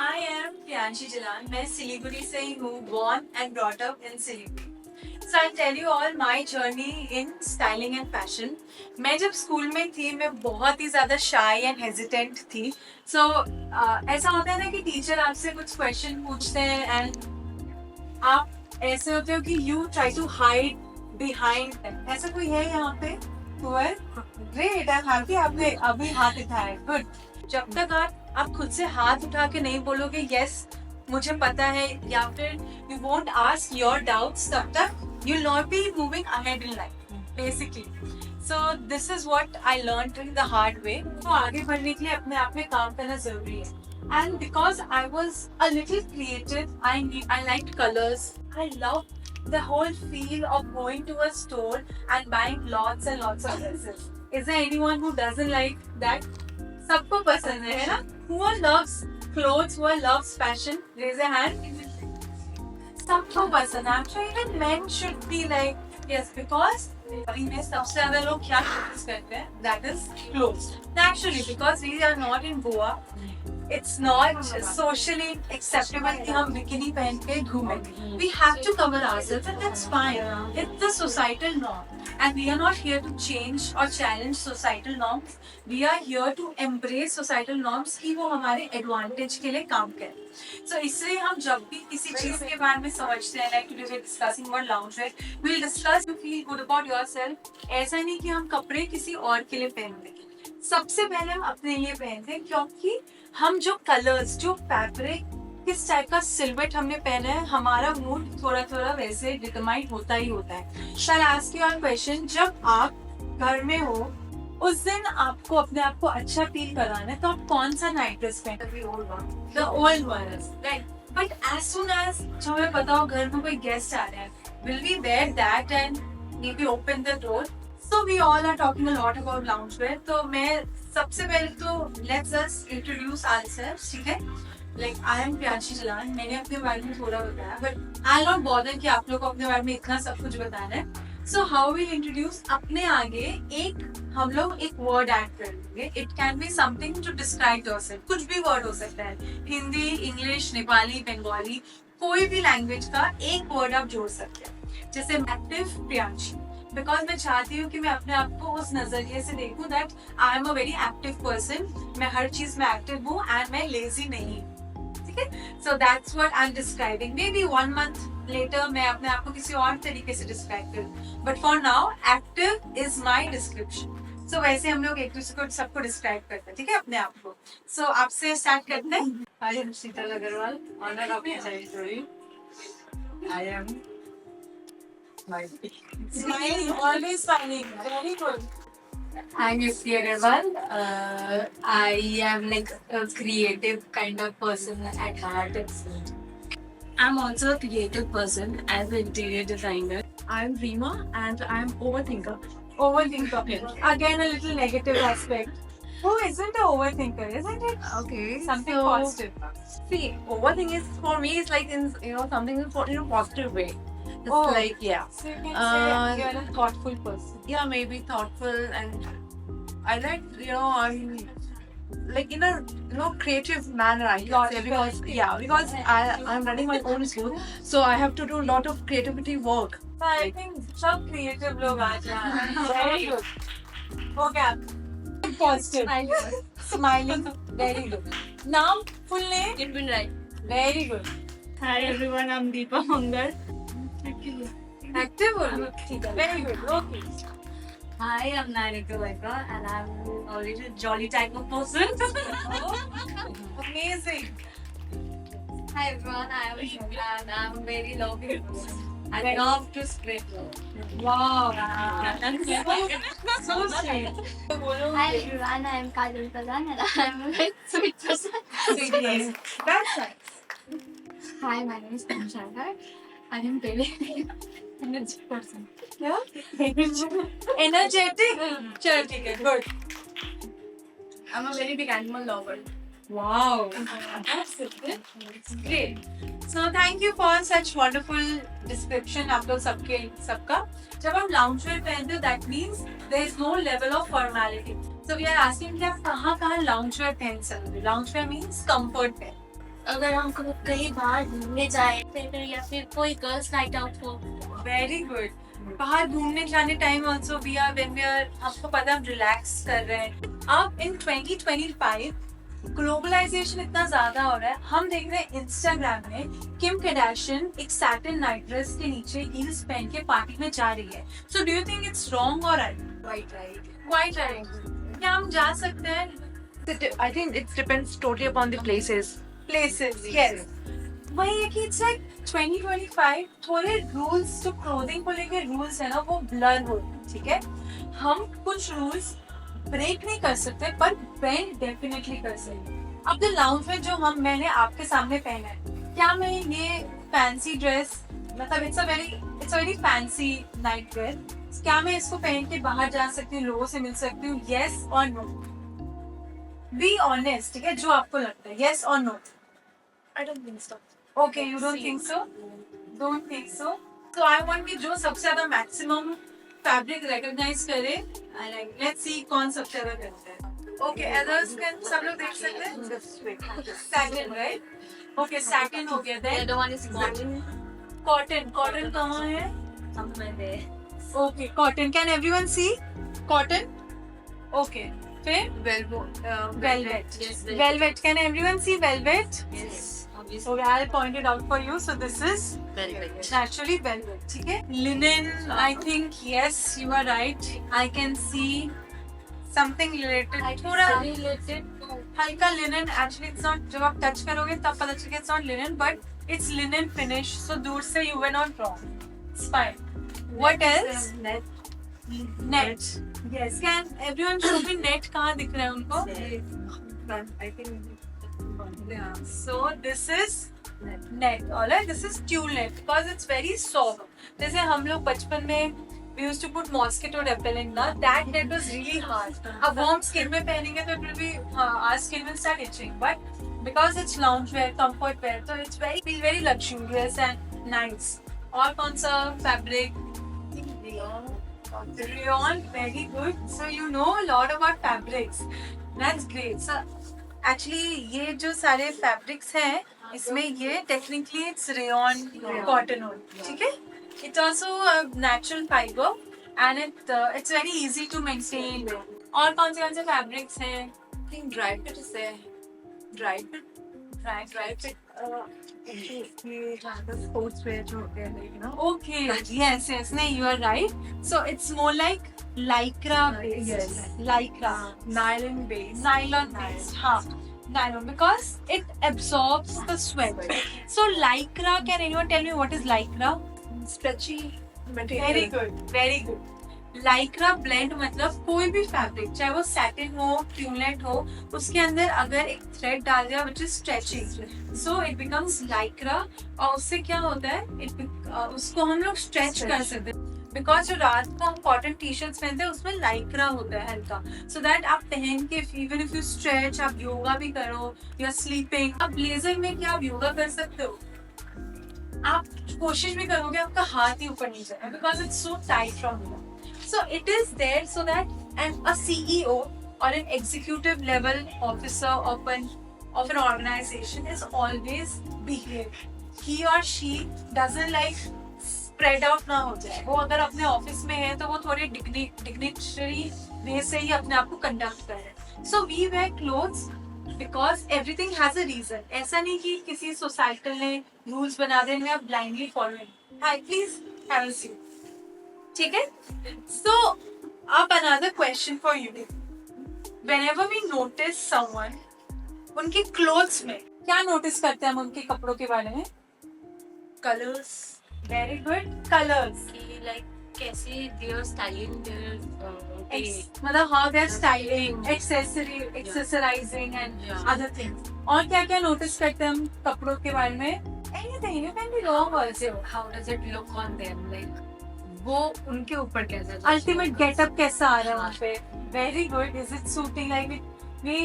I am Priyanshi Jalan. मैं सिलीगुड़ी से ही हूँ, born and brought up in Siliguri. So I'll tell you all my journey in styling and fashion. मैं जब school में थी मैं बहुत ही ज़्यादा shy and hesitant थी. So ऐसा होता है ना कि टीचर आपसे कुछ क्वेश्चन पूछते हैं and आप ऐसे होते हो कि you try to hide behind them. ऐसा कोई है यहाँ पे? Well, great. I'm happy आपने अभी हाथ उठाया. Good. जब तक आप खुद से हाथ उठा के नहीं बोलोगे यस मुझे पता है या फिर you won't ask your doubts तब तक you will not be moving ahead in life basically. So this is what I learned in the hard way. तो आगे बढ़ने के लिए अपने आप में काम करना जरूरी है. And because I was a little creative, I liked colors. I loved the whole feel of going to a store and buying lots and lots of dresses. Is there anyone who doesn't like that? सबको पसंद है ना? Who loves clothes? Who loves fashion? Raise a hand. सबको पसंद है. I'm sure even men should be like yes because में सबसे ज़्यादा लोग क्या focus करते हैं? That is clothes. Naturally because we are not in Goa. It's not socially acceptable कि हम बिकिनी पहन के घूमें. We have to cover ourselves and that's fine. It's the societal norm. And we are not here to change or challenge societal norms. We are here to embrace societal norms कि वो हमारे advantage के लिए काम करें. So इसलिए हम जब भी किसी चीज़ के बारे में समझते हैं, like today we're discussing about loungewear, we'll discuss to feel good about yourself. ऐसा नहीं कि हम कपड़े किसी और के लिए पहनते हैं. सबसे पहले हम अपने लिए पहनते हैं क्योंकि हम जो कलर्स, जो फैब्रिक, किस टाइप का सिल्वेट हमने पहना है, हमारा मूड थोड़ा थोड़ा वैसे डिटरमाइन होता ही होता है. शैल आस्क यू वन क्वेश्चन. जब आप घर में हो उस दिन आपको अपने आप को अच्छा फील कराना है तो आप कौन सा नाइट ड्रेस पहनते हो? The old one, right. But as soon as जो हमें पता हो घर में कोई गेस्ट आ रहे हैं, will we wear that and maybe open the door. So we all are talking a lot about loungewear. तो मैं सबसे पहले तो let's just introduce ourselves, ठीक है? Like I am Priyanshi Jalan. मैंने अपने बारे में थोड़ा बताया, but I'll not bother कि आप लोग को अपने बारे में इतना सब कुछ बताना है. So how we introduce अपने आगे हम लोग एक word add कर लेंगे. It can be something to describe yourself. कुछ भी word हो सकता है. हिंदी, इंग्लिश, नेपाली, बंगाली, कोई भी लैंग्वेज का एक word आप जोड़ सकते हैं. जैसे active प्रियांशी. बिकॉज मैं चाहती हूँ कि मैं अपने आप को उस नजरिए से देखूँ that I am a very active person. मैं हर चीज में एक्टिव हूँ एंड मैं लेजी नहीं हूँ. ठीक है? So that's what I am describing. Maybe 1 month later मैं अपने आप को किसी और तरीके से डिस्क्राइब करूँ, but for now active is my description. So वैसे हम लोग एक दूसरे को सबको डिस्क्राइब करते हैं, ठीक है, अपने आप को. सो आपसे स्टार्ट करते हैं. I am Sheetal Agarwal, owner of Chai Story. I am smiling. Smiling, always smiling. Very good. I'm Yukti Agarwal. I am like a creative kind of person at heart. I'm also a creative person as an interior designer. I'm Rima and I'm overthinker. Overthinker. Again, a little negative aspect. Who isn't an overthinker, isn't it? Okay. Something so, positive. See, overthinking is for me is like in something in a positive way. It's Oh. like So you can say you're a thoughtful person. yeah, maybe thoughtful and I like I'm like in a creative manner I can say Logical. because I'm running my own school, so I have to do a lot of creativity work. So I think सब creative लोग आ जाएं. Very good. हो गया. Positive. Smiling. Very good. Naam, full name? It's been right. Very good. Hi everyone, I'm Deepa Mangal. Active or ठीक है. Very good. Okay. Hi, I'm Nairika Laika and I'm always a jolly type of person. Amazing. Hi everyone, I am Shubha and I'm a very lovely person. I love to spread love. Wow. So sweet. Hi everyone, I am Kajal Pradhan and I am a very sweet person. Sweetness. That's nice. Hi, my name is Tam Shankar. I am very energetic person. Yeah. Energetic. चल ठीक है. Good. I'm a very big animal lover. Wow, that's great. So thank you for such wonderful description. आप लोग सबका जब हम loungewear पहनते हो that means there is no level of formality. So we are asking कि आप कहाँ loungewear पहन सकते हो? Loungewear means comfort wear. अगर हम कहीं बाहर घूमने जाए फिर या फिर कोई गर्ल्स नाइट आउट हो. Very good. बाहर घूमने जाने time also we are when we are आपको पता है हम रिलैक्स कर रहे हैं. अब इन 2025 ग्लोबलाइजेशन इतना ज्यादा हो रहा है. हम देख रहे हैं इंस्टाग्राम में किम कैडाशियन एक सैटिन नाइट ड्रेस के नीचे हील्स पहन के पार्टी में जा रही है. So do you think it's wrong और राइट? Quite right. क्या हम जा सकते हैं? I think it depends totally upon the places. Places. Yes, वही है कि इट्स लाइक 2025 थोड़े रूल्स जो क्लोथिंग को लेके रूल्स है ना वो ब्लर हो रहे हैं. ठीक है, हम कुछ रूल्स ब्रेक नहीं कर सकते पर बेंड डेफिनेटली कर सकते. अब द लाउंजवेयर जो मैंने आपके सामने पहना है, क्या मैं ये फैंसी ड्रेस मतलब it's a very fancy night where, क्या मैं इसको पहन के बाहर जा सकती हूँ, लोगों से मिल सकती हूँ? यस और नो. Be honest. ठीक है, जो आपको लगता है. यस और no. I don't think so. Okay, you don't think so? Don't think so? So I want कि जो सबसे ज्यादा maximum fabric recognize करे, let's see कौन सबसे ज्यादा करता है. Okay, others can सब लोग देख सकते हैं? Satin, right? Okay, satin हो गया. The Then other one is cotton. cotton. Cotton कहाँ है? Somewhere there. Okay, cotton. Can everyone see? Cotton. Okay. फिर Velvet. velvet. Yes, Velvet. Can everyone see velvet? Yes. Obviously. So I'll point it out for you. So this is Velvet. naturally velvet. ठीक है. Linen. I think yes, you are right. I can see something related. थोड़ा related. हल्का linen. Actually, it's not. जब आप touch करोगे तब पता चलेगा it's not linen, but it's linen finish. So दूर से you were not wrong. It's fine. What else? Net. Net. Yes. Can everyone show me net कहाँ दिख रहा है उनको? I think. Yeah. So this is net. Alright, this is tulle net because it's very soft. जैसे हम लोग बचपन में we used to put mosquito repellent ना, that net was really hard. अब वो हम skin में पहनेंगे तो it will be our skin will start itching. But because it's loungewear, comfort wear, so it's feel very luxurious and nice. और कौन सा fabric? Rayon, very good. So you know a lot about fabrics. That's great. So actually ये जो सारे fabrics हैं इसमें ये technically it's rayon cotton wool. ठीक है? It's also a natural fiber and it's very easy to maintain. और कौन से fabrics हैं? I think dry fit is there. Dry fit. Dry fit. ये sportswear जो होते हैं, you know. Okay, yes, नहीं, you are right. So it's more like lycra based. Yes. Lycra. Nylon based. Nylon based. हाँ. Nylon because it absorbs the sweat. So lycra, can anyone tell me what is lycra? Stretchy material. Very good, very good. Lycra blend मतलब कोई भी fabric चाहे वो satin हो, ट्यूलेट हो, उसके अंदर अगर एक थ्रेड डाल दिया which is stretching, so it becomes lycra और उससे क्या होता है उसको हम लोग स्ट्रेच कर सकते हैं. बिकॉज जो रात को हम कॉटन टी शर्ट्स पहनते हैं उसमें लाइक्रा होता है हल्का, सो दैट आप पहन के इवन इफ यू स्ट्रेच, आप योगा भी करो, यू आर स्लीपिंग. अब ब्लेजर में क्या आप योगा कर सकते हो? आप कोशिश भी करोगे आपका हाथ ही ऊपर नहीं जाएगा because it's so tight from here. So it is there so that and a CEO or an executive level officer of an organization is always behave. He or she doesn't like spread out ना हो जाए. वो अगर अपने office में है तो वो थोड़े डिग्निटरी वे से ही अपने आप को कंडक्ट कर रहे हैं. So we wear clothes because everything has a reason. ऐसा नहीं कि किसी सोसाइटल ने रूल्स बना देने आप blindly following. Hi, please have a seat. ठीक है? So अब another question for you. Whenever we notice someone, उनके clothes में क्या notice करते हैं हम उनके कपड़ों के बारे में? Colors. Very good. Colors. कि like कैसे they are styling their मतलब how they are styling, accessorizing and Yeah. other things. और क्या क्या notice करते हैं हम कपड़ों के बारे में? Anything. You can be wrong also. how does it look on them, like वो उनके ऊपर कैसा Ultimate getup कैसा आ रहा है वहाँ पे? Very good. Is it suiting? Like we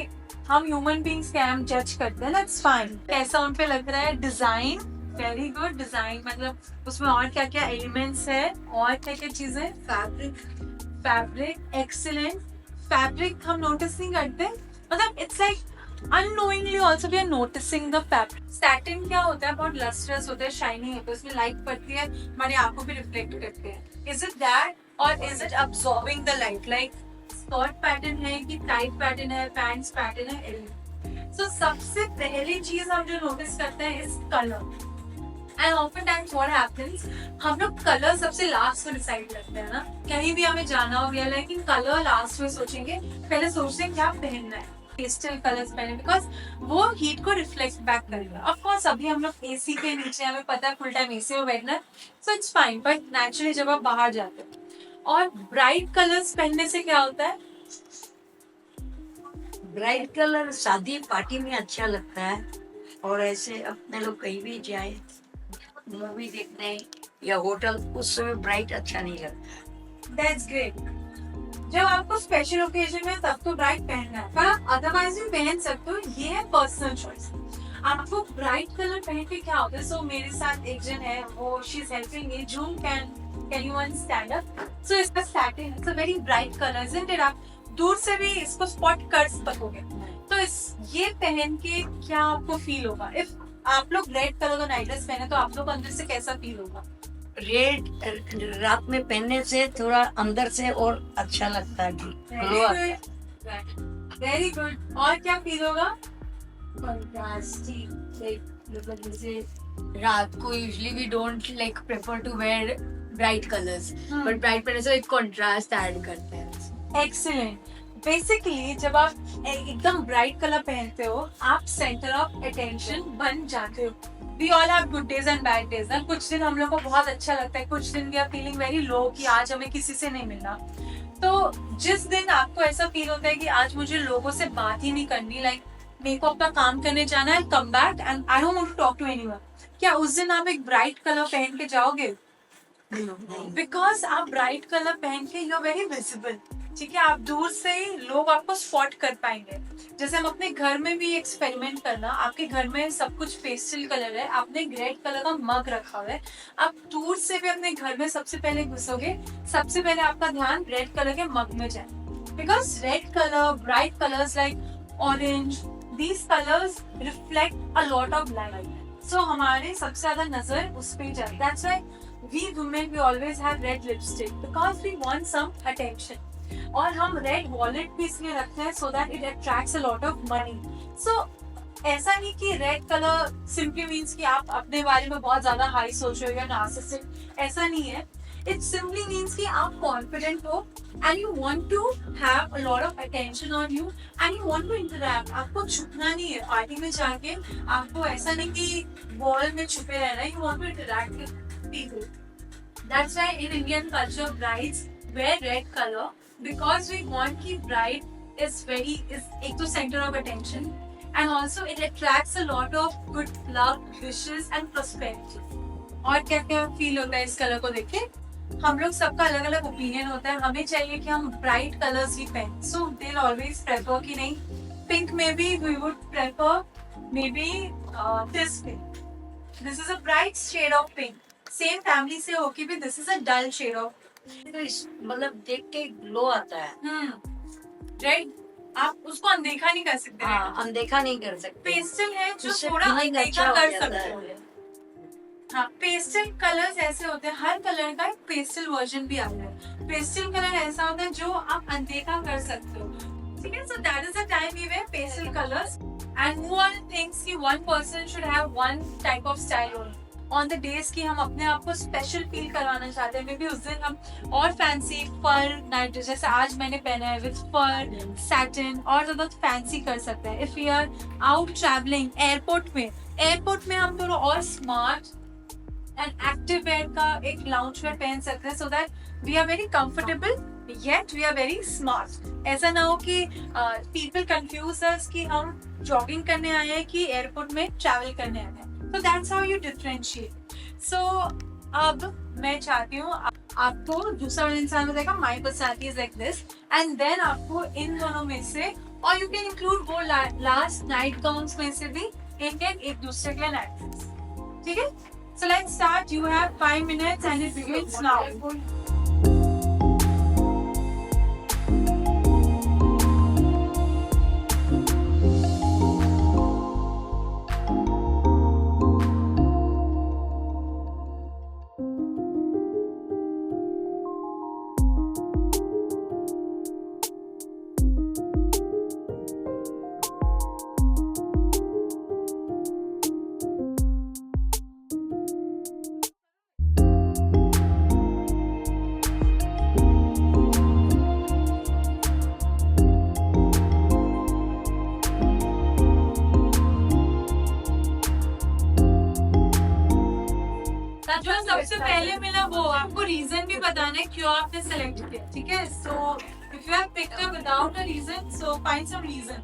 हम ह्यूमन बींग्स के हम जज करते हैं, दैट्स फाइन। कैसा उन पे लग रहा है, डिजाइन वेरी गुड डिजाइन, मतलब उसमें और क्या क्या एलिमेंट्स है और क्या क्या चीजें, फैब्रिक एक्सीलेंट। फैब्रिक हम नोटिस नहीं करते, मतलब it's like unknowingly also we are noticing the fabric. Satin क्या होता है, बहुत lustrous होता है, shiny होता है, उसमें light पड़ती है, हमारी आंखों पे reflect करते हैं. Is it that or is it absorbing the light? Like skirt pattern है कि tight pattern है, pants pattern है, so सबसे पहली चीज हम जो notice करते हैं is color. And oftentimes what happens, हम लोग कलर सबसे लास्ट में डिसाइड करते हैं ना, कहीं भी हमें जाना हो गया, लेकिन कलर लास्ट में सोचेंगे, पहले सोचते हैं क्या पहनना है, पेस्टल कलर्स पहने, बिकॉज वो हीट को रिफ्लेक्ट बैक करेगा। ऑफ कोर्स अभी हम लोग एसी के नीचे, हमें पता है फुल टाइम एसी में बैठना है, so it's fine, but naturally जब आप बाहर जाते हो और ब्राइट कलर्स पहनने से क्या होता है, ब्राइट कलर शादी पार्टी में अच्छा लगता है, और ऐसे अपने लोग कहीं भी जाए मूवी देखने या होटल, उस समय ब्राइट अच्छा नहीं लगता। That's great. जब आपको स्पेशल ओकेजन में तब तो ब्राइट पहनना है, पर अदरवाइज भी पहन सकते हो, ये है पर्सनल चॉइस। आपको ब्राइट कलर पहन के क्या होता है, सो मेरे साथ एक जन है, वो she is helping me, zoom can you one stand up, so इसका satin, it's a very bright colour, isn't it? आप दूर से भी इसको स्पॉट कर सकोगे। तो ये पहन के क्या आपको फील होगा? इफ आप लोग रेड कलर का नाइट ड्रेस पहने तो आप लोग अंदर से कैसा फील होगा? रेड रात में पहनने से थोड़ा अंदर से और अच्छा लगता है कि वेरी गुड। और क्या फील होगा? Contrasty, like मतलब जैसे रात को usually we don't like prefer to wear bright colors, but bright colors से एक contrast add करते हैं। एक्सीलेंट। बेसिकली जब आप एकदम ब्राइट कलर पहनते हो, आप सेंटर ऑफ अटेंशन बन जाते हो। We all have good days and bad days ना, कुछ दिन हम लोग को बहुत अच्छा लगता है, कुछ दिन we are feeling very low कि आज हमें किसी से नहीं मिलना। तो जिस दिन आपको ऐसा फील होता है कि आज मुझे लोगों से बात ही नहीं करनी, लाइक मेरे को अपना काम करने जाना है, come back and I don't want to talk to anyone, क्या उस दिन आप एक ब्राइट कलर पहन के जाओगे? बिकॉज आप ब्राइट कलर पहन के यू आर वेरी विजिबल, ठीक है, आप दूर से ही लोग आपको स्पॉट कर पाएंगे। जैसे हम अपने घर में भी एक्सपेरिमेंट करना, आपके घर में सब कुछ पेस्टल कलर है, आपने रेड कलर का मग रखा हुआ है, आप दूर से भी अपने घर में सबसे पहले घुसोगे, सबसे पहले आपका ध्यान रेड कलर के मग में जाए, because red colour, bright colours like orange, these colours reflect a lot of light, so हमारे सबसे ज्यादा नजर उस पे जाए। That's why we women we always have red lipstick, because we want some attention. और हम रेड वॉलेट भी इसलिए रखते हैं so that it attracts a lot of money. So ऐसा नहीं कि रेड कलर सिंपली मीन्स कि आप अपने बारे में बहुत ज्यादा हाई सोच रहे हो या नार्सिसिस्टिक, ऐसा नहीं है। इट सिंपली मीन्स कि आप कॉन्फिडेंट हो and you want to have a lot of attention on you and you want to interact. आपको छुपना नहीं है पार्टी में जाके, आपको ऐसा नहीं कि वॉल में छुपे रहना है, you want to interact with people. That's why in Indian culture brides wear red color because we want ki bride is एक तो center of attention and also it attracts a lot of good luck, wishes and prosperity। और क्या क्या feel होता है इस colour को देख के? हम लोग सबका अलग अलग ओपिनियन होता है, हमें चाहिए कि हम ब्राइट कलर्स ही पहने, सो दे ऑलवेज प्रेफर कि नहीं पिंक में भी we would prefer maybe this pink, this is a bright shade of pink, same family से होके भी this is a dull shade of, मतलब देख के ग्लो आता है। राइट, आप उसको अनदेखा नहीं कर सकते। हाँ, अनदेखा नहीं कर सकते। पेस्टल है जो उससे थोड़ा feeling अनदेखा अच्छा हो कर जाता सकते है। हो। हाँ, पेस्टल कलर्स ऐसे होते हैं, हर कलर का एक पेस्टल वर्जन भी आता है। पेस्टल कलर ऐसा होता है जो आप अनदेखा कर सकते हो, ठीक है। So that is the time we wear pastel colours and who are things कि one person should have one type of style only on the days की हम अपने आप को स्पेशल फील करवाना चाहते हैं। मे बी उस दिन हम और फैंसी फर नाइट ड्रेस, जैसे आज मैंने पहना है विद फर सैटिन, और ज्यादा फैंसी कर सकते हैं। If we are out travelling, airport में हम थोड़ा और स्मार्ट एंड एक्टिव वेयर का एक लाउंज वेयर पहन सकते हैं, so that we are very comfortable yet we are very smart. ऐसा ना हो कि पीपल कंफ्यूज अस कि हम जॉगिंग करने आए हैं कि एयरपोर्ट में ट्रैवल करने आए हैं। So that's how you differentiate. So अब मैं चाहती हूँ आपको दूसरा इंसान बताएगा my personality is like this, and then आपको इन दोनों में से और यू कैन इंक्लूड वो लास्ट नाइट गाउन्स में से भी एक दूसरे के नाइट ड्रेस, ठीक है? So let's start, you have 5 minutes and it begins now. जो सबसे पहले मिला वो आपको रीजन भी बताना है क्यों आपने सेलेक्ट किया, ठीक है? So if you have picked up without a reason, so find some reason.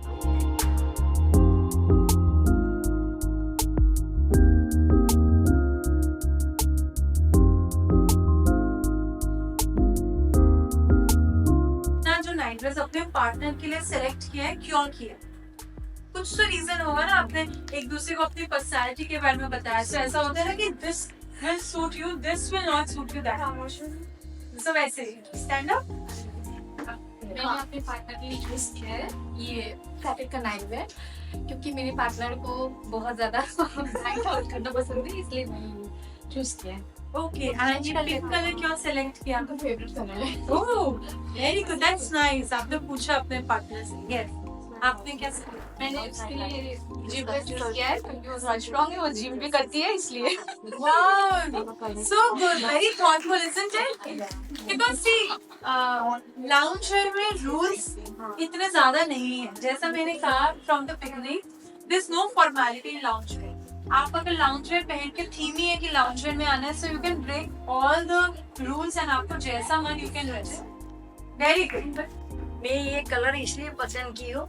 ना जो नाइट ड्रेस अपने पार्टनर के लिए सेलेक्ट किया है, क्यों किया? कुछ तो रीजन होगा ना, आपने एक दूसरे को अपनी पर्सनालिटी के बारे में बताया। तो ऐसा होता है ना कि this will suit you, this will not suit you, that. So वैसे stand up. मैंने अपने पार्टनर के लिए चूज किया है ये फैब्रिक का नाइट वेयर, क्योंकि मेरे पार्टनर को बहुत ज्यादा नाइट आउट करना पसंद है, इसलिए मैंने चूज किया है। Okay, and ये पिंक कलर क्यों सेलेक्ट किया? आपका फेवरेट कलर है। Oh, very good, that's nice. आपने पूछा अपने पार्टनर से। Yes. आपने क्या select? मैंने उसके लिए जिम का चूज किया है क्योंकि वो बहुत स्ट्रांग है, वो जिम भी करती है इसलिए। Wow, so good, very thoughtful, isn't it? Because see, lounge wear में rules इतने ज्यादा नहीं है। जैसा मैंने कहा from the beginning, there's no formality in lounge wear. आप अगर lounge wear पहन के थीम ही है कि lounge wear में आना है, so you can break all the rules and आपको जैसा मन you can dress. Very good. मैं ये कलर इसलिए पसंद की हूँ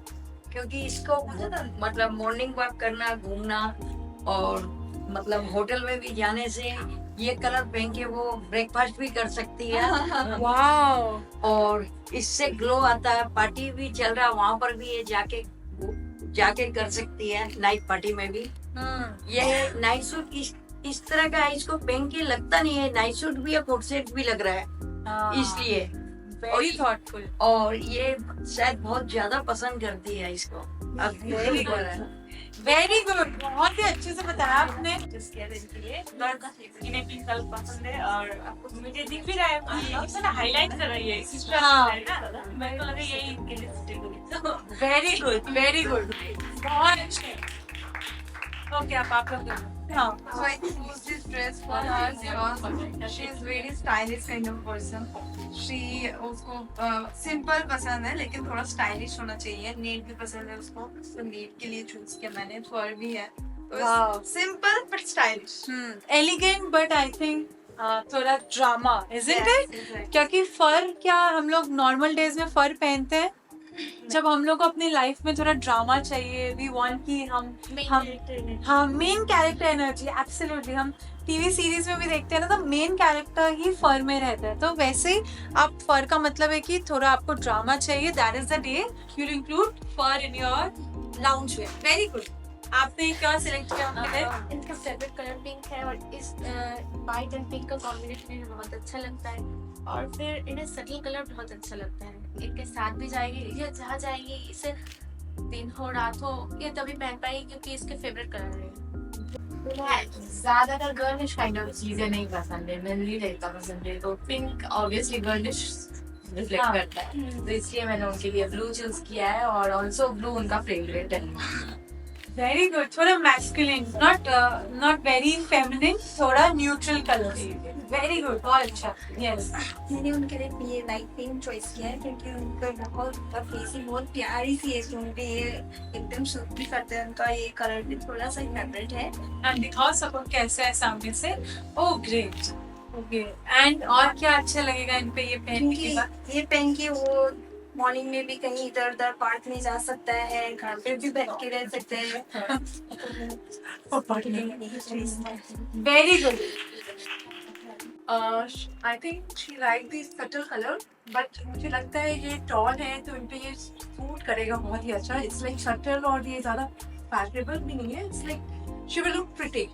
क्योंकि इसको मतलब मॉर्निंग वॉक करना, घूमना और मतलब होटल में भी जाने से ये कलर पहन के वो ब्रेकफास्ट भी कर सकती है। Wow. और इससे ग्लो आता है। पार्टी भी चल रहा है वहाँ पर भी ये जाके कर सकती है, नाइट पार्टी में भी। ये नाइट सूट इस तरह का है, इसको पहन के लगता नहीं है नाइट सूट भी है, कोट सेट भी लग रहा है, इसलिए Very thoughtful. और ये शायद बहुत ज्यादा पसंद करती है इसको। अब Very good. Very good. बहुत ही अच्छे से बताया आपने। इन्हें पिंक कलर पसंद है और आपको मुझे दिख भी रहा है कि ना हाईलाइट कर रही है इस हाँ। है ना, मेरे को लगा यही इनके लिए suitable है। तो Very good. Very good. बहुत अच्छे। Okay, आप लोग करो। हाँ। So I chose this dress for her because she is very stylish kind of person. She उसको simple पसंद है लेकिन थोड़ा stylish होना चाहिए। Neat भी पसंद है उसको, तो neat के लिए choose किया मैंने। फर भी है, Wow. simple but stylish. Elegant, but I think थोड़ा drama, isn't Yes, it? exactly. क्योंकि फर क्या हम लोग नॉर्मल डेज में फर पहनते हैं, जब हम लोग को अपनी लाइफ में थोड़ा ड्रामा चाहिए, वी वांट कि हम हाँ मेन कैरेक्टर एनर्जी, एब्सोल्युटली। हम टीवी सीरीज में भी देखते हैं ना, तो मेन कैरेक्टर ही फर में रहता है। तो वैसे ही आप फर का मतलब है कि थोड़ा आपको ड्रामा चाहिए, that is the day you will include fur in your lounge wear. Very good. आपने क्या सिलेक्ट किया अपने लिए? इनका फेवरेट कलर पिंक है और इस वाइट एंड पिंक का कॉम्बिनेशन इन्हें बहुत अच्छा लगता है, और फिर इन्हें सटल कलर बहुत अच्छा लगता है। इनके साथ भी जाएगी, ये जहाँ जाएगी, इसे दिन हो रात हो ये तभी पहन पाएगी क्योंकि इसके फेवरेट कलर है। ज्यादातर गर्लिश काइंड ऑफ चीजें नहीं पसंद है, मेनली रहता पसंद है, तो पिंक ऑब्वियसली गर्लिश रिफ्लेक्ट हाँ। करता है, तो इसलिए मैंने उनके लिए ब्लू चूज किया है, और ऑल्सो ब्लू उनका फेवरेट है। Very good. थोड़ा मैस्कुलिन, नॉट वेरी फेमिनिन, थोड़ा न्यूट्रल कलर। वेरी गुड, बहुत अच्छा। यस, मैंने उनके लिए ये लाइट पिंक चॉइस किया है क्योंकि उनका बहुत फेस ही बहुत प्यारी सी है, उनके ये एकदम सूट भी करते हैं। उनका ये कलर भी थोड़ा सा फेवरेट है। एंड दिखाओ सबको कैसा है सामने से। Oh great. ओके, एंड और क्या अच्छा लगेगा इन पे ये पहनने के बाद? क्योंकि ये पहन के वो मॉर्निंग में भी कहीं इधर उधर पार्क नहीं जा सकता है, घर पे भी बैठ के रह सकते हैं। Very good. I think she like the subtle colour, but मुझे लगता है ये टॉल है तो इन पे ये सूट करेगा बहुत ही अच्छा. इट्स लाइक सटल और ये ज्यादा फैशनेबल भी नहीं है. It's like she will look pretty.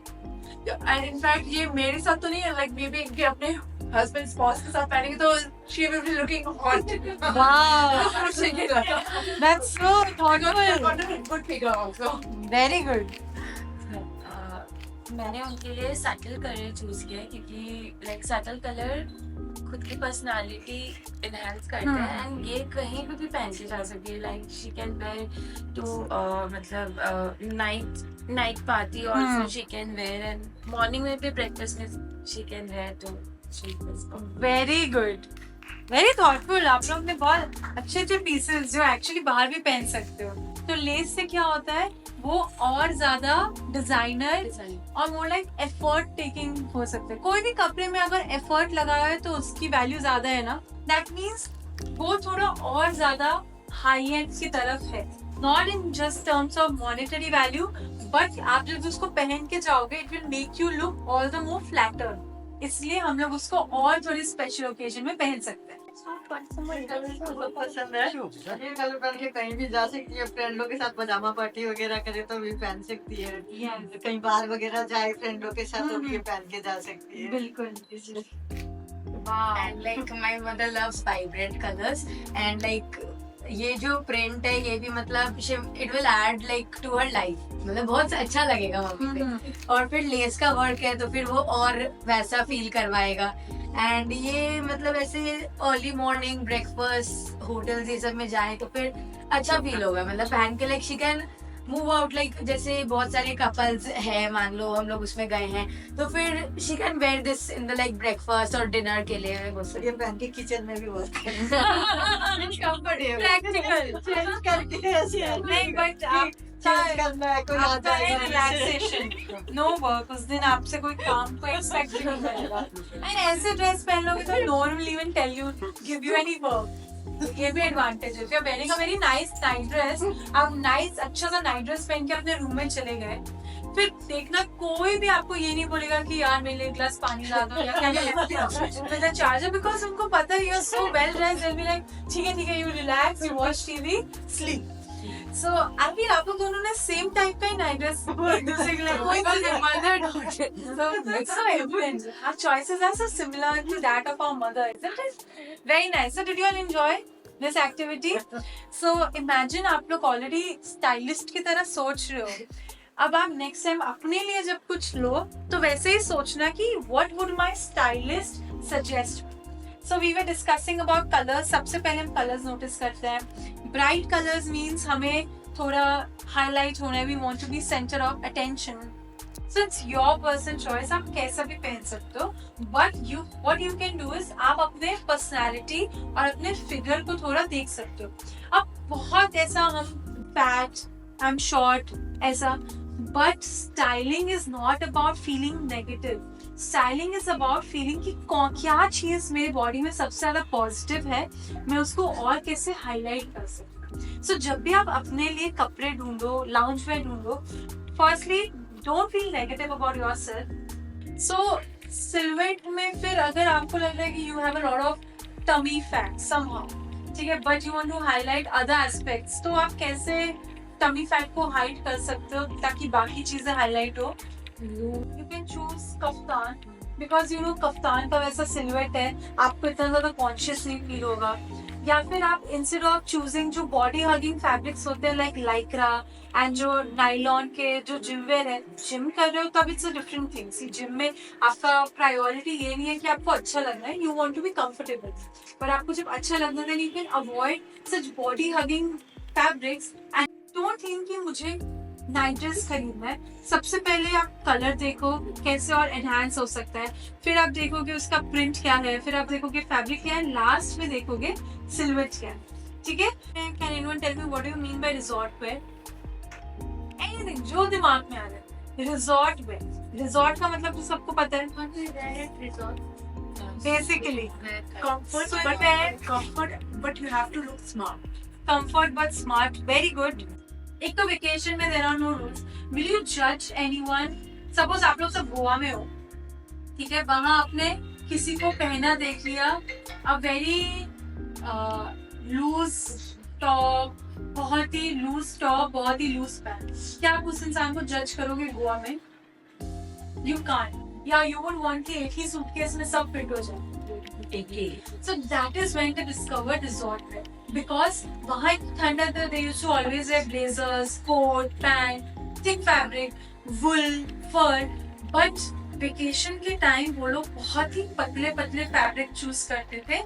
And in fact ये मेरे साथ तो नहीं है, लाइक मे बी इनके अपने हस्बैंड स्पॉस के साथ पहनेंगे तो she will be looking hot. Wow, that's so thoughtful. Good figure also. Very good. मैंने उनके लिए सटल कलर चूज किया है क्योंकि लाइक सटल कलर खुद की पर्सनालिटी इनहेंस करता है एंड ये कहीं पे भी पहन के जा सकती है. Like she can wear to मतलब night party also she can wear and morning में भी ब्रेकफास्ट में she can wear too Very good. Very thoughtful. आप लोग ने बहुत अच्छे अच्छे पीसेस जो एक्चुअली बाहर भी पहन सकते हो. तो लेस से क्या होता है, वो और ज्यादा डिजाइनर और मोर लाइक एफर्ट टेकिंग हो सकते हैं. कोई भी कपड़े में अगर एफर्ट लगा है तो उसकी वैल्यू ज्यादा है ना. दैट मीन्स वो थोड़ा और ज्यादा हाई एंड की तरफ है. Not in just terms of monetary value, but आप जब उसको पहन के जाओगे it will make you look all the more flatter. इसलिए हम लोग उसको और थोड़ी स्पेशल ओकेजन में पहन सकते हैं. पसंद है. ये कलर पहन के कहीं भी जा सकती है. फ्रेंडों के साथ पजामा पार्टी वगैरह करे तो भी पहन सकती है. कहीं बाहर वगैरह जाए फ्रेंडों के साथ तो भी ये पहन के जा सकती है. बिल्कुल. And like my mother loves vibrant colors and like ये जो प्रिंट है ये भी मतलब it will add like to her life. मतलब बहुत अच्छा लगेगा मम्मी पे. और फिर लेस का वर्क है तो फिर वो और वैसा फील करवाएगा. एंड ये मतलब ऐसे अर्ली मॉर्निंग ब्रेकफास्ट होटल्स ये सब में जाए तो फिर अच्छा फील होगा. मतलब पहन के like she can move out. Like जैसे बहुत सारे कपल्स है, मान लो हम लोग उसमें गए हैं तो फिर she can where this in the like breakfast और डिनर के लिए. ये पहन के किचन में भी वर्क प्रैक्टिकल चेंज करके ऐसे नहीं, बट आप चेंज करना है कोई आ जाएगा रिलैक्सेशन, नो वर्क. उस दिन आपसे कोई काम को एक्सपेक्ट नहीं करेगा. एंड ऐसे ड्रेस पहन लोगे तो no one will even tell you, give you any work. ये भी एडवांटेज है. फिर पहनेगा वेरी नाइस नाइट ड्रेस, आप नाइस अच्छा सा नाइट ड्रेस पहन के अपने रूम में चले गए, फिर देखना कोई भी आपको ये नहीं बोलेगा कि यार मेरे लिए एक ग्लास पानी ला दो या क्या चार्जर, बिकॉज उनको पता है you are so well dressed. They will be like ठीक है you relax, you watch TV, sleep. So अभी आप लोग दोनों ने सेम टाइप का ही नाइट ड्रेस एक दूसरे के लिए कोई mother daughter. So it's so evident. Our choices are so similar to that of our mother, isn't it? Very nice. So did you all enjoy this activity? So imagine आप लोग already stylist की तरह सोच रहे हो. अब आप next time अपने लिए जब कुछ लो तो वैसे ही सोचना कि what would my stylist suggest. So we were discussing about colors. सबसे पहले हम colors notice करते हैं. Bright colors means हमें थोड़ा highlight होना है. We want to be center of attention. So it's your personal choice. आप कैसा भी पहन सकते हो. But what you can do is आप अपने personality और अपने figure को थोड़ा देख सकते हो. अब बहुत ऐसा हम fat, I'm short ऐसा. But styling is not about feeling negative. Styling is about feeling कि क्या चीज मेरे बॉडी में सबसे ज्यादा पॉजिटिव है, मैं उसको और कैसे हाईलाइट कर सकूं. So जब भी आप अपने लिए कपड़े ढूंढो, लाउंज वेयर ढूंढो, firstly don't feel negative about yourself. So silhouette में फिर अगर आपको लग रहा है कि you have a lot of tummy fat somehow, ठीक है, but you want to highlight other aspects, तो आप कैसे टमी फैट को हाइड कर सकते हो ताकि बाकी चीजें हाईलाइट हो. You can choose kaftan, because you know kaftan का वैसा सिलुएट है, आपको इतना ज्यादा कॉन्शियस नहीं फील होगा. या फिर आप इंस्टेड ऑफ चूजिंग जो बॉडी हगिंग फैब्रिक्स होते हैं लाइक लाइक्रा एंड जो नाइलॉन के जो जिम वेयर है, जिम कर रहे हो तब it's a different thing. See gym में आपका प्रायोरिटी ये नहीं है कि आपको अच्छा लगना है, you want to be comfortable, पर आपको जब अच्छा लगना है you can avoid such body hugging fabrics. And don't think कि मुझे नाइट ड्रेस खरीदना है. सबसे पहले आप कलर देखो कैसे और एनहांस हो सकता है, फिर आप देखोगे उसका प्रिंट क्या है, फिर आप देखोगे फैब्रिक क्या है, लास्ट में देखोगे सिल्हूट क्या है. ठीक है. Can anyone tell me what do you mean by resort wear? Anything जो दिमाग में आ रहा है. रिजॉर्ट वेयर, रिजॉर्ट का मतलब तो सबको पता है, basically comfort but you have to look smart. comfort but smart. Very good. एक तो वेकेशन में there are no rules. Will you judge anyone? Suppose आप लोग सब गोवा में हो, ठीक है, वहाँ आपने किसी को पहना देख लिया, अ वेरी लूज टॉप, बहुत ही लूज टॉप, बहुत ही लूज पैंट, क्या आप उस इंसान को जज करोगे गोवा में? यू कांट, या यू वुड वांट कि एक ही सूटकेस में सब फिट हो जाए। So that is when they discovered resort wear, because वहाँ ठंडा था, they used to always wear blazers, coat, pant, thick fabric, wool, fur, but vacation के टाइम वो लोग बहुत ही पतले पतले फैब्रिक चूज करते थे,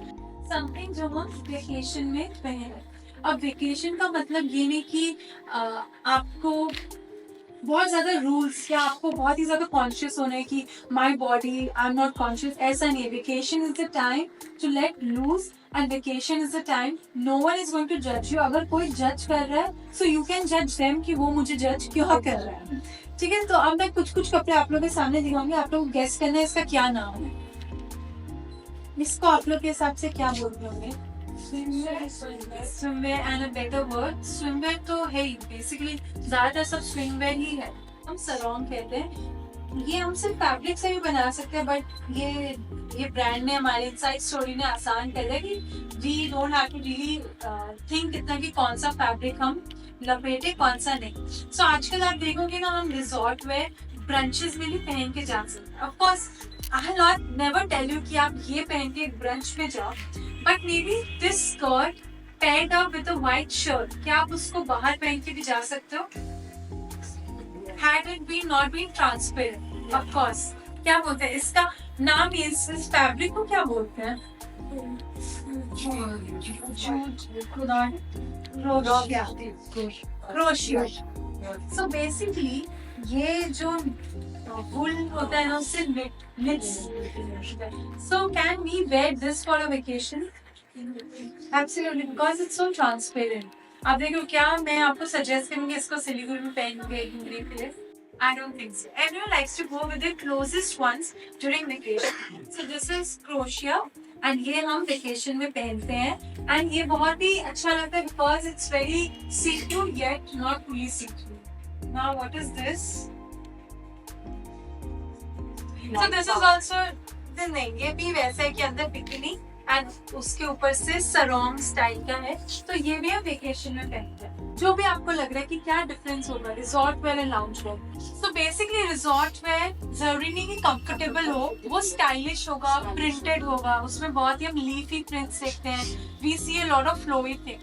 समथिंग जो हम वेकेशन में पहने। अब वेकेशन का मतलब ये नहीं कि आपको बहुत ज्यादा रूल्स या आपको बहुत ही ज्यादा कॉन्शियस होना है कि my body, I am not conscious, ऐसा नहीं है। Vacation is the time to let loose and vacation is the time no one is going to जज यू। अगर कोई जज कर रहा है सो यू कैन जज देम कि वो मुझे जज क्यों कर रहा है, ठीक है। तो अब मैं कुछ कुछ कपड़े आप लोगों के सामने दिखाऊंगी, आप लोग गेस करना है इसका क्या नाम है। इसको आप लोग के हिसाब से क्या बोलते होंगे? Swimwear and a better word, swimwear तो है ही, बेसिकली ज्यादातर सब स्विमवेयर ही है, हम सरोंग कहते हैं। ये हम सिर्फ फैब्रिक से भी बना सकते हैं, बट ये ब्रांड ने, हमारे इनसाइड स्टोरी ने आसान कर दिया कि we don't have to really think इतना कि कौन सा फैब्रिक हम लपेटे कौन सा नहीं। सो आजकल आप देखोगे ना, हम रिजॉर्ट वेयर ब्रंचेस में भी पहन के जा सकते हैं। Of course I will not never tell you कि आप ये पहन के एक ब्रंच पे जाओ, but maybe this skirt paired up with a white shirt, क्या आप उसको बाहर पहन के भी जा सकते हो? Had it been not been transparent, of course। क्या बोलते हैं इसका नाम, इस फैब्रिक को क्या बोलते हैं? क्रोशिया। सो बेसिकली ये जो वुल होता है ना, उससे knits। So can we wear this for a vacation? Absolutely, because it's so transparent। आप देखो, क्या मैं आपको सजेस्ट करूंगी इसको सिलीगुड़ी में पहन के घूमने के लिए? I don't think so। Everyone likes to go with their closest ones during vacation। So this is crochet and ये हम vacation में पहनते हैं, and ये बहुत ही अच्छा लगता है because it's very see-through yet not fully see-through। Now what is this? So this is also नहीं, ये भी वैसे है कि अंदर बिकिनी एंड उसके ऊपर से सरोंग स्टाइल का है, तो ये भी हम वेकेशन में पहनते हैं। जो भी आपको लग रहा है कि क्या डिफरेंस होगा resort wear and lounge wear, so basically resort wear जरूरी नहीं कि कंफर्टेबल हो, वो स्टाइलिश होगा, प्रिंटेड होगा, उसमें बहुत ही हम लीफी प्रिंट्स देखते हैं, we see a lot of flowy thing.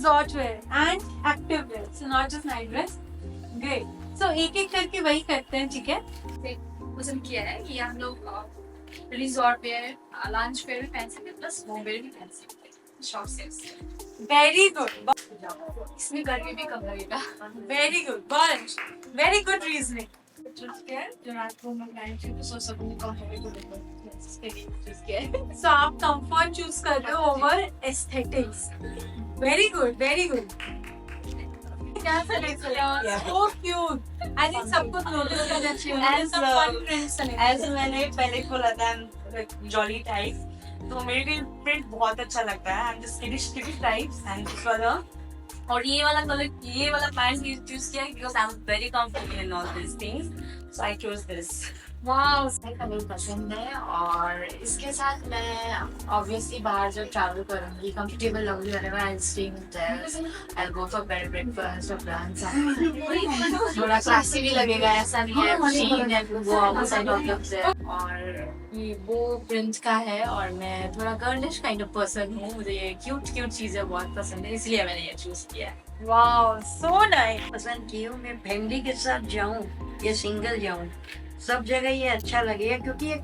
resort wear and active wear, so not just night dress। Great। So एक एक करके वही करते हैं, ठीक है। पसंद किया है कि हम लोग रिजॉर्ट वेयर, लंच वेयर भी पहन सकते हैं, प्लस होम वेयर भी पहन सकते हैं, शॉर्ट स्लीव्स। वेरी गुड, इसमें गर्मी भी कम लगेगा। वेरी गुड, बहुत वेरी गुड रीजनिंग। जो रात को मैं पहन के सो सकूं, कंफर्टेबल So आप कंफर्ट चूज कर रहे हो over aesthetics. Very good, very good. क्या सेलेक्ट किया? So cute। I think सबको नोटिस करना चाहिए। सब fun prints select किया। ऐसे मैंने पहले बोला था जॉली टाइप, तो मेरे लिए प्रिंट बहुत अच्छा लगता है। I'm just kiddie types and this वाला और ये वाला कलर, ये वाला पैंट चूज किया because I'm very comfortable in all these things, so I chose this। Wow, colour पसंद है। और इसके साथ मैं ऑब्वियसली बाहर जब ट्रैवल करूंगी, comfortable लगूंगी, whenever I'll stay in hotels, I'll go for better breakfast or brunch। थोड़ा क्लासी भी लगेगा, ऐसा नहीं है machine है वो outside of the। और ये वो प्रिंट का है और मैं थोड़ा गर्लिश काइंड ऑफ पर्सन हूँ, मुझे ये क्यूट चीजें बहुत पसंद है, इसलिए मैंने ये चूज किया है। Wow, so nice. पसंद की हूँ मैं, फैमिली के साथ जाऊँ या सिंगल जाऊँ, सब जगह ये अच्छा लगेगा क्योंकि ये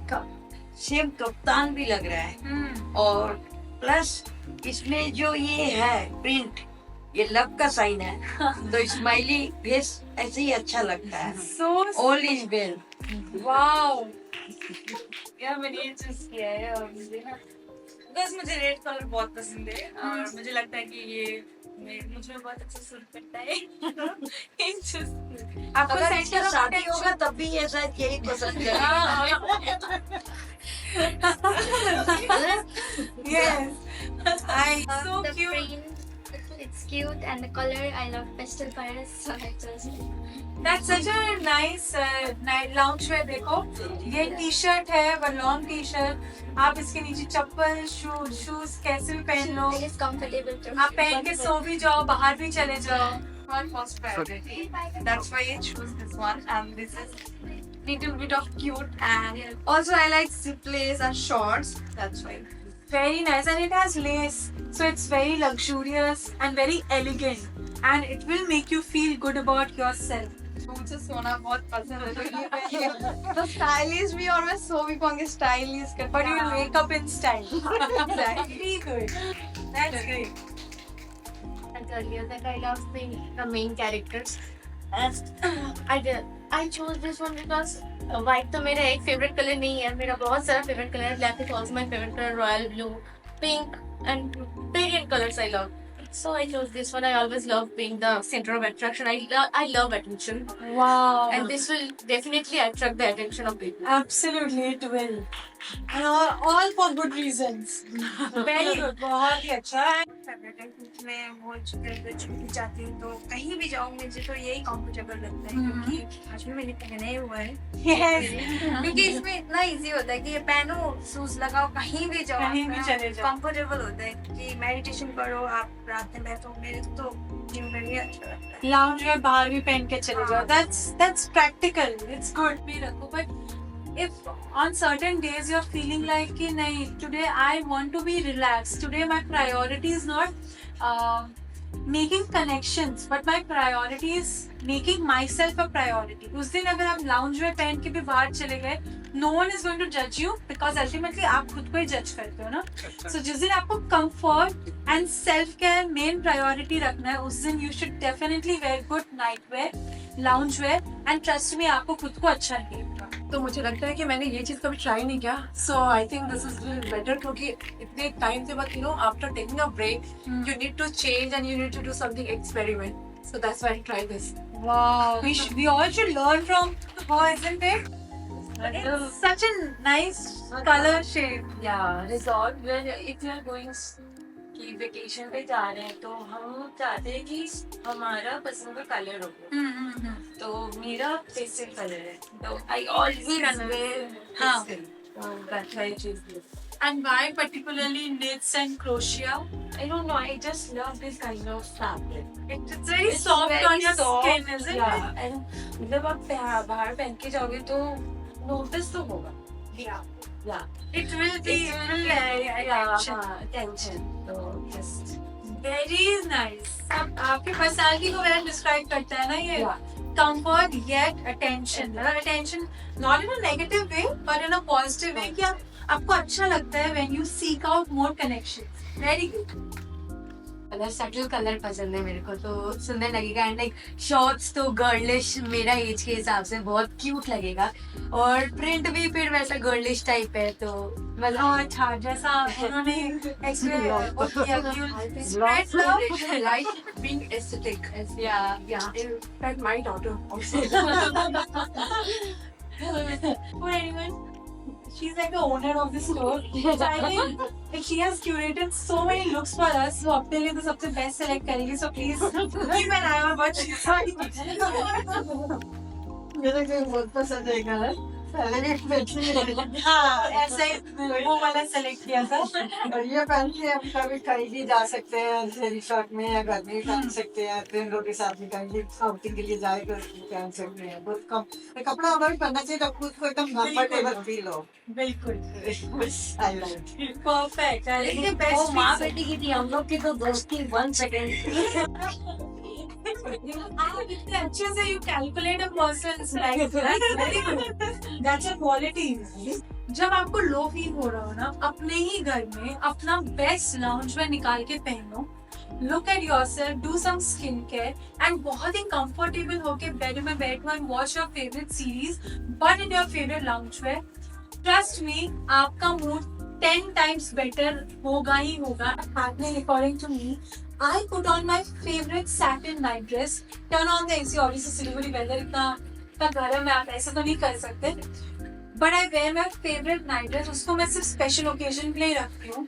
सेम कप्तान भी लग रहा है। और प्लस इसमें जो ये है प्रिंट, ये लव का साइन है, तो स्माइली फेस ऐसे ही अच्छा लगता है। So all is well. wow. यार मैंने ये चूज किया है और मुझे ना बस मुझे रेड कलर बहुत पसंद है और मुझे लगता है कि ये मुझे बहुत अच्छा सूट करता है। ये choose आपको अगर सेट इसका शादी होगा तब भी ये शायद यही पसंद करेगा। Yes. I so the cute. print, it's cute, and the color, I love pastel colors, so I chose it. That's such a nice loungewear. देखो ये टी शर्ट है, वो लॉन्ग टी शर्ट, आप इसके नीचे चप्पल शूज कैसे भी पहन लो, It is comfortable too. आप पहन के सो भी जाओ, बाहर भी चले जाओ. My first priority. That's why I choose this one, and this is little bit of cute, and also I like zipless and shorts. That's why. Very nice, and it has lace, so it's very luxurious and very elegant, and it will make you feel good about yourself. मुझे सोना बहुत पसंद है, तो ये पहन तो stylish भी, और मैं सो भी पाऊंगी स्टाइलिश करके। But you will wake up in style. Very good. That's great. And earlier that I love being the main characters. I chose this one because white तो मेरा एक favorite color नहीं है, मेरा बहुत सारा favorite color है. Black is also my favorite color, royal blue, pink, and brilliant colors I love. So I chose this one. I always love being the center of attraction. I love attention, Wow. and this will definitely attract the attention of people. Absolutely, it will. And all for good reasons. Very good. बहुत ही अच्छा. Favourite है क्योंकि मैं वो छुट्टी जाती हूँ तो कहीं भी जाऊँ मुझे तो यही कंफर्टेबल लगता है, क्योंकि आज भी मैंने पहने हुआ है। Yes. क्योंकि इसमें इतना इजी होता है कि ये पहनो, शूज लगाओ, कहीं भी जाओ, कहीं भी चले जाओ. कंफर्टेबल होता है कि मेडिटेशन करो, आप रात में बैठो, मेरे तो जिम में भी अच्छा लगता है। Lounge wear बाहर भी पहन के चले जाओ. That's practical. It's good. भी रखो. But if on certain days you're feeling like कि नहीं, today I want to be relaxed. Today my priority is not making connections, but my priority is making myself a priority. उस दिन अगर आप lounge wear पहन के भी बाहर चले गए, no one is going to judge you because ultimately आप खुद को ही judge करते हो ना. So जिस दिन आपको comfort and self care main priority रखना है, उस दिन you should definitely wear good night wear, lounge wear, and trust me आपको खुद को अच्छा लगेगा. तो मुझे लगता है कि मैंने ये चीज कभी ट्राई नहीं किया, so I think this is better, क्योंकि इतने टाइम से बाद after taking a break you need to change and you need to do something experiment, so that's why I try this. Wow, we all should learn from her, isn't it? It's such a nice color shade. Yeah, resort where if you are going कि vacation पे जा रहे हैं तो हम चाहते हैं कि हमारा पसंद का कलर हो. तो मेरा पेस्टल कलर है, तो I always wear pastel. That's why I choose this. And why particularly knits and crochet? I don't know, I just love this kind of fabric. It's very It's soft very on your soft, skin, isn't yeah. it? And जब आप बाहर पहन के जाओगे तो notice तो होगा. Yeah. It will be. It will attention. Attention. So just Very nice. अब आपकी पर्सनालिटी को वेल डिस्क्राइब करता है ना ये. Yeah. Comfort yet attention. मतलब attention not in a negative way, but in a positive way कि आपको अच्छा लगता है when you seek out more connections. Very good. Colour subtle colour पसंद है मेरे को, तो सुंदर लगेगा. एंड लाइक शॉर्ट्स तो गर्लिश मेरा एज के हिसाब से बहुत क्यूट लगेगा, और प्रिंट भी फिर वैसा गर्लिश टाइप है, तो मतलब अच्छा जैसा उन्होंने spread love. like being aesthetic. Yeah. In fact, my daughter also. For anyone, she's like the owner of the store. So I think if she has curated so many looks for us, so अपने लिए तो सबसे best select करेगी. So please keep an eye on what she's doing. मेरे को बहुत पसंद है कलर, पहले भी हाँ ऐसे वो वाला select किया था. और ये पहन के हम कभी कहीं भी जा सकते हैं, जैसे शर्ट में या घर में भी पहन सकते हैं, फ्रेंडों के साथ भी कहीं आउटिंग के लिए जाए तो पहन सकते हैं. बहुत कम कपड़ा हमारा भी पहनना चाहिए तो खुद को एकदम कंफर्टेबल फील हो. बिल्कुल I like perfect. I think the वो best माँ piece. बेटी की थी, हम लोग की तो दोस्ती 1 सेकेंड. आप इतने अच्छे से you calculate a person's life. That's very good. That's a quality. जब आपको लो फील हो रहा हो ना, अपने ही घर में अपना बेस्ट लाउंज वेयर निकाल के पहनो, look at yourself, do some skincare and बहुत ही comfortable होके बेड में बैठो and watch your favorite series but in your favorite loungewear. Trust me, आपका mood 10 times better होगा ही होगा. Happening according to me, I put on my favorite satin night dress, turn on the AC, obviously Siliguri weather इतना गर्म है, आप ऐसे तो नहीं कर सकते. But I wear my favorite night dress, उसको मैं सिर्फ special occasion के लिए रखती हूँ.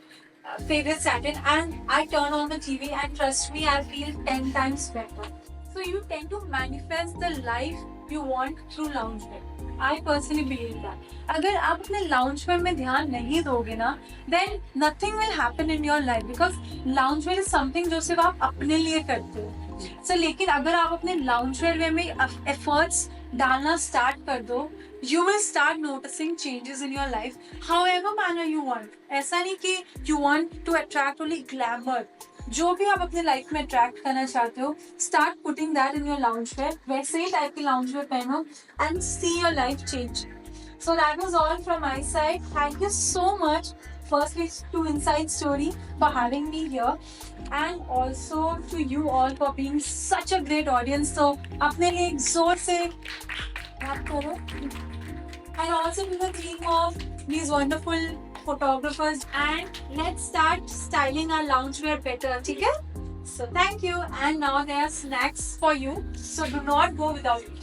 Favorite satin, and I turn on the TV and trust me, I feel 10 times better. So you tend to manifest the life you want through loungewear. I personally believe that. अगर आप अपने loungewear में ध्यान नहीं दोगे ना, then nothing will happen in your life because loungewear is something जो सिर्फ आप अपने लिए करते हो. So लेकिन अगर आप अपने loungewear में efforts डालना start कर दो, you will start noticing changes in your life, however manner you want. ऐसा नहीं कि you want to attract only glamour. जो भी आप अपने लाइफ में अट्रैक्ट करना चाहते हो, start putting that in your loungewear. वैसे ही टाइप की loungewear पहनो and see your life change. So that was all from my side. Thank you so much, firstly to Inside Story for having me here, and also to you all for being such a great audience. So अपने लिए एक जोर से clap करो. And also to the team of these wonderful photographers, and let's start styling our loungewear better, ठीक है? So thank you, and now there are snacks for you, so do not go without it.